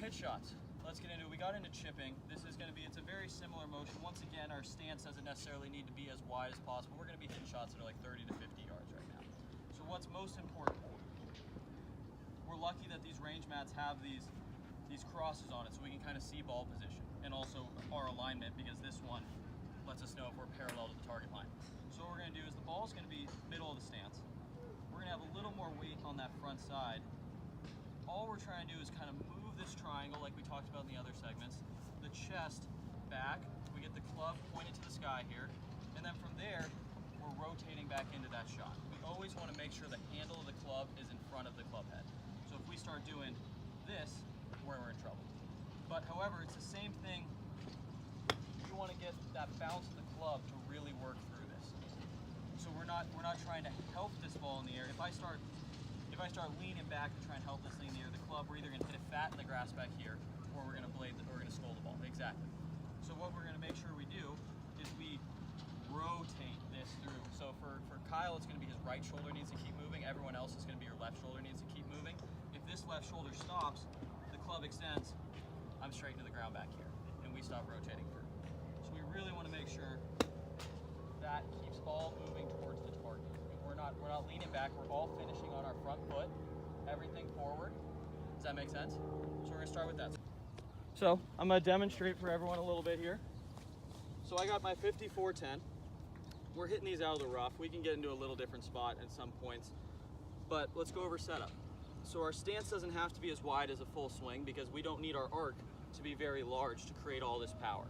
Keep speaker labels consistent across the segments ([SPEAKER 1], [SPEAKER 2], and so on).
[SPEAKER 1] pitch shots. Let's get into it. We got into chipping. This is going to be, it's a very similar motion. Once again, our stance doesn't necessarily need to be as wide as possible. We're going to be hitting shots that are like 30 to 50 yards right now. So what's most important, we're lucky that these range mats have these crosses on it so we can kind of see ball position and also our alignment, because this one lets us know if we're parallel to the target line. So what we're going to do is the ball is going to be middle of the stance. We're going to have a little more weight on that front side. All we're trying to do is kind of move this triangle like we talked about in the other segments, the chest back, we get the club pointed to the sky here, and then from there, we're rotating back into that shot. We always want to make sure the handle of the club is in front of the club head. So if we start doing this, we're in trouble. But however, it's the same thing. You want to get that bounce of the club to really work through this. So we're not trying to help this ball in the air. If I start leaning back to try and help this thing in the air, the club, we're either going to hit it fat in the grass back here, or we're going to skull the ball. Exactly. So what we're going to make sure we do is we rotate this through. So for Kyle, it's going to be his right shoulder needs to keep moving. Everyone else is going to be your left shoulder needs to keep moving. If this left shoulder stops, the club extends, I'm straight into the ground back here, and we stop rotating through. So we really want to make sure that keeps all moving towards the target. We're not leaning back, we're all finishing on our front foot, everything forward. Does that make sense? So we're going to start with that. So I'm going to demonstrate for everyone a little bit here. So I got my 54-10. We're hitting these out of the rough. We can get into a little different spot at some points, but let's go over setup. So our stance doesn't have to be as wide as a full swing because we don't need our arc to be very large to create all this power.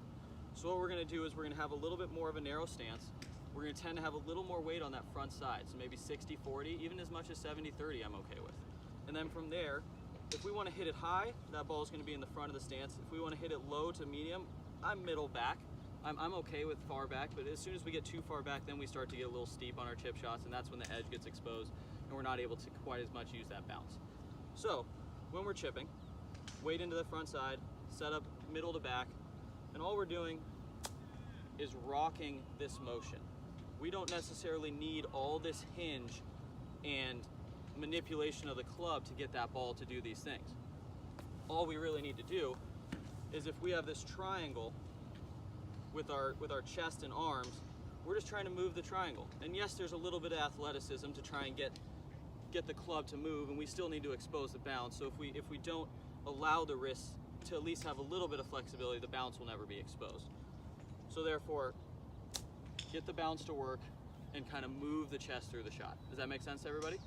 [SPEAKER 1] So what we're going to do is we're going to have a little bit more of a narrow stance. We're going to tend to have a little more weight on that front side, so maybe 60-40, even as much as 70-30 I'm okay with. And then from there, if we want to hit it high, that ball is going to be in the front of the stance. If we want to hit it low to medium, I'm middle back. I'm okay with far back, but as soon as we get too far back, then we start to get a little steep on our chip shots, and that's when the edge gets exposed, and we're not able to quite as much use that bounce. So when we're chipping, weight into the front side, set up middle to back, and all we're doing is rocking this motion. We don't necessarily need all this hinge and manipulation of the club to get that ball to do these things. All we really need to do is if we have this triangle with our chest and arms, we're just trying to move the triangle. And yes, there's a little bit of athleticism to try and get the club to move, and we still need to expose the bounce. So if we don't allow the wrists to at least have a little bit of flexibility, the bounce will never be exposed. So therefore, get the bounce to work and kind of move the chest through the shot. Does that make sense to everybody?